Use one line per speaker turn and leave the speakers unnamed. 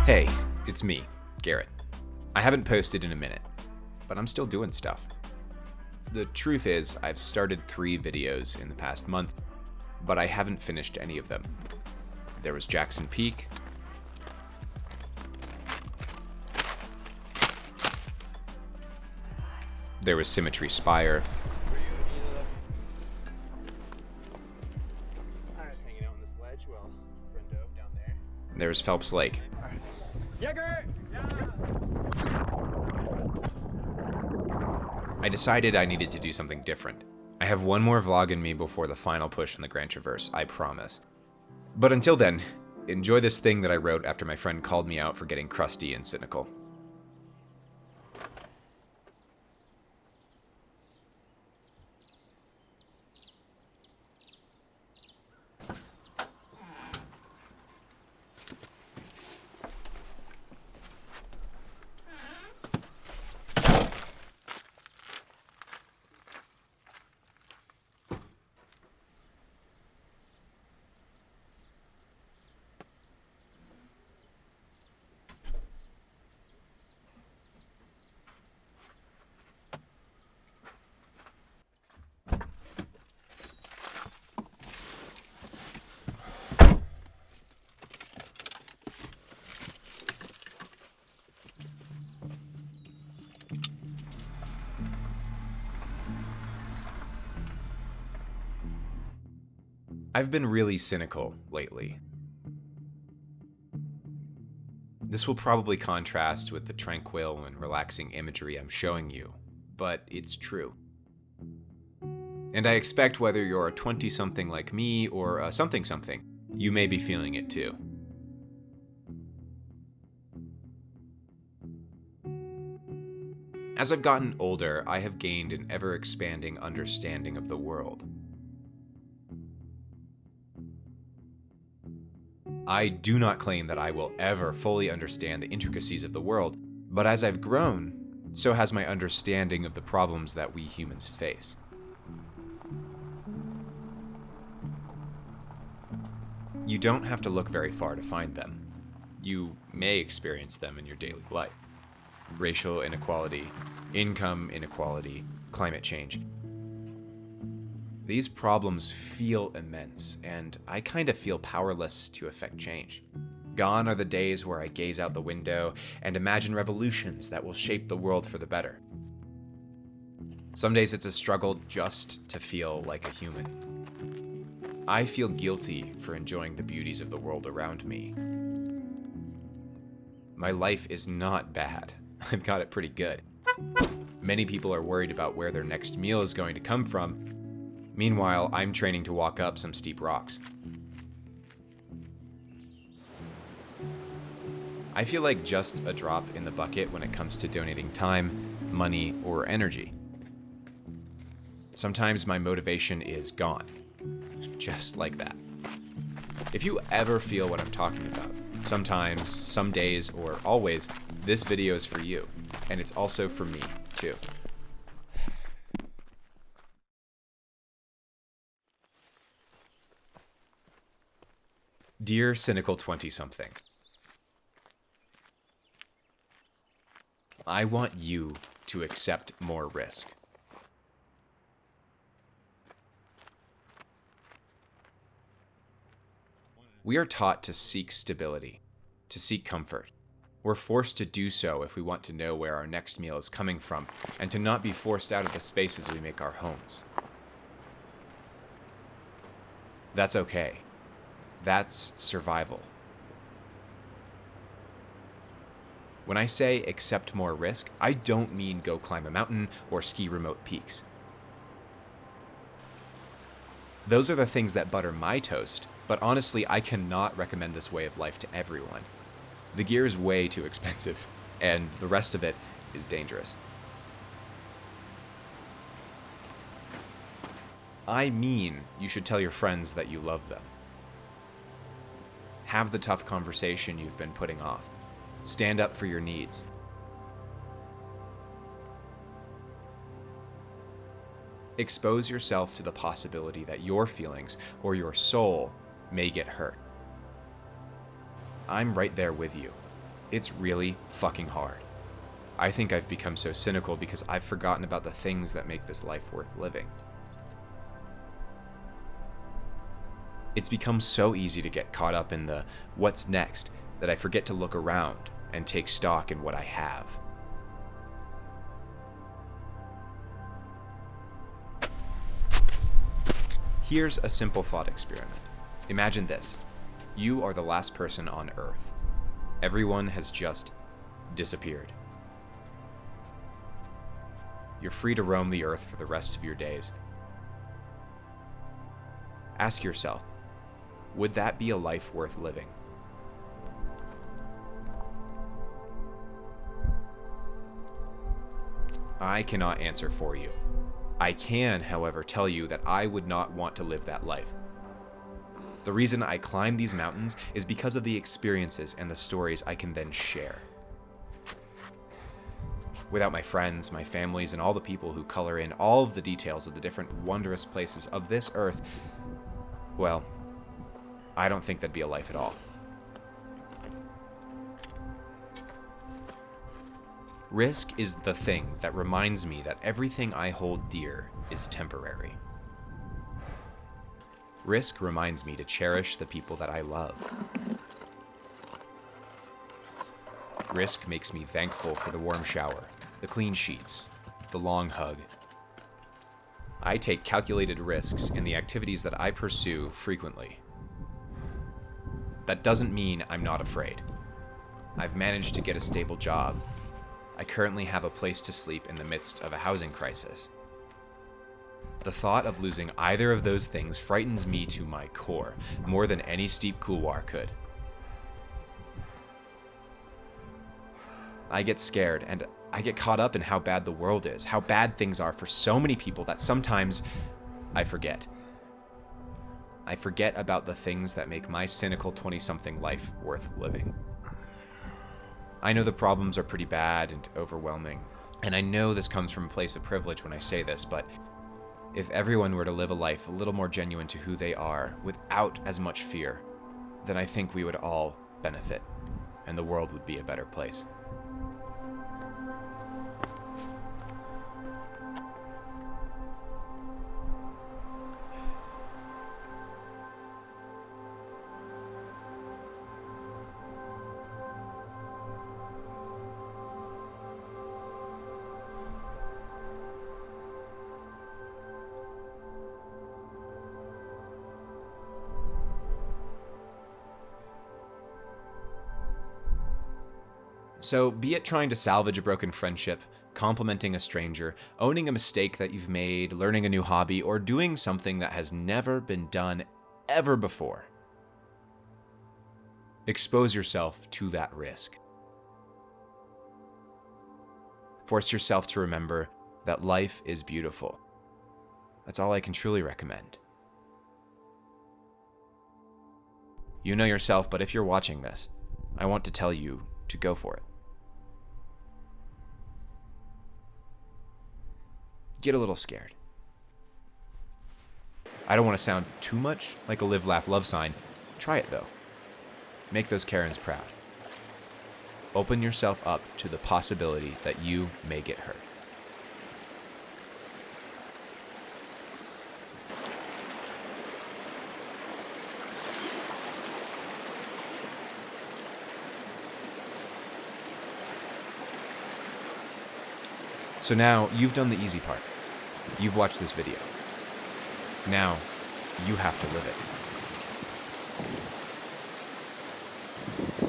Hey, it's me, Garrett. I haven't posted in a minute, but I'm still doing stuff. The truth is, I've started 3 videos in the past month, but I haven't finished any of them. There was Jackson Peak, there was Symmetry Spire,
Just hanging out on this ledge while Brendo down there.
there's Phelps Lake.
Yeah, Gert!
I decided I needed to do something different. I have one more vlog in me before the final push on the Grand Traverse, I promise. But until then, enjoy this thing that I wrote after my friend called me out for getting crusty and cynical. I've been really cynical lately. This will probably contrast with the tranquil and relaxing imagery I'm showing you, but it's true. And I expect whether you're a 20-something like me or a something-something, you may be feeling it too. As I've gotten older, I have gained an ever-expanding understanding of the world. I do not claim that I will ever fully understand the intricacies of the world, but as I've grown, so has my understanding of the problems that we humans face. You don't have to look very far to find them. You may experience them in your daily life. Racial inequality, income inequality, climate change. These problems feel immense, and I kind of feel powerless to affect change. Gone are the days where I gaze out the window and imagine revolutions that will shape the world for the better. Some days it's a struggle just to feel like a human. I feel guilty for enjoying the beauties of the world around me. My life is not bad. I've got it pretty good. Many people are worried about where their next meal is going to come from. Meanwhile, I'm training to walk up some steep rocks. I feel like just a drop in the bucket when it comes to donating time, money, or energy. Sometimes my motivation is gone. Just like that. If you ever feel what I'm talking about, sometimes, some days, or always, this video is for you. And it's also for me, too. Dear cynical 20-something, I want you to accept more risk. We are taught to seek stability, to seek comfort. We're forced to do so if we want to know where our next meal is coming from, and to not be forced out of the spaces we make our homes. That's okay. That's survival. When I say accept more risk, I don't mean go climb a mountain or ski remote peaks. Those are the things that butter my toast, but honestly, I cannot recommend this way of life to everyone. The gear is way too expensive, and the rest of it is dangerous. I mean, you should tell your friends that you love them. Have the tough conversation you've been putting off. Stand up for your needs. Expose yourself to the possibility that your feelings or your soul may get hurt. I'm right there with you. it's really fucking hard. I think I've become so cynical because I've forgotten about the things that make this life worth living. It's become so easy to get caught up in the what's next that I forget to look around and take stock in what I have. Here's a simple thought experiment. Imagine this. You are the last person on Earth. Everyone has just disappeared. You're free to roam the Earth for the rest of your days. Ask yourself, would that be a life worth living? I cannot answer for you. I can, however, tell you that I would not want to live that life. The reason I climb these mountains is because of the experiences and the stories I can then share. Without my friends, my families, and all the people who color in all of the details of the different wondrous places of this earth, well, I don't think that'd be a life at all. Risk is the thing that reminds me that everything I hold dear is temporary. Risk reminds me to cherish the people that I love. Risk makes me thankful for the warm shower, the clean sheets, the long hug. I take calculated risks in the activities that I pursue frequently. That doesn't mean I'm not afraid. I've managed to get a stable job. I currently have a place to sleep in the midst of a housing crisis. The thought of losing either of those things frightens me to my core, more than any steep couloir could. I get scared, and I get caught up in how bad the world is, how bad things are for so many people that sometimes I forget. I forget about the things that make my cynical 20-something life worth living. I know the problems are pretty bad and overwhelming, and I know this comes from a place of privilege when I say this, but if everyone were to live a life a little more genuine to who they are, without as much fear, then I think we would all benefit, and the world would be a better place. So, be it trying to salvage a broken friendship, complimenting a stranger, owning a mistake that you've made, learning a new hobby, or doing something that has never been done ever before, expose yourself to that risk. Force yourself to remember that life is beautiful. That's all I can truly recommend. You know yourself, but if you're watching this, I want to tell you to go for it. Get a little scared. I don't want to sound too much like a live, laugh, love sign. Try it though. Make those Karens proud. Open yourself up to the possibility that you may get hurt. So now you've done the easy part. You've watched this video. Now you have to live it.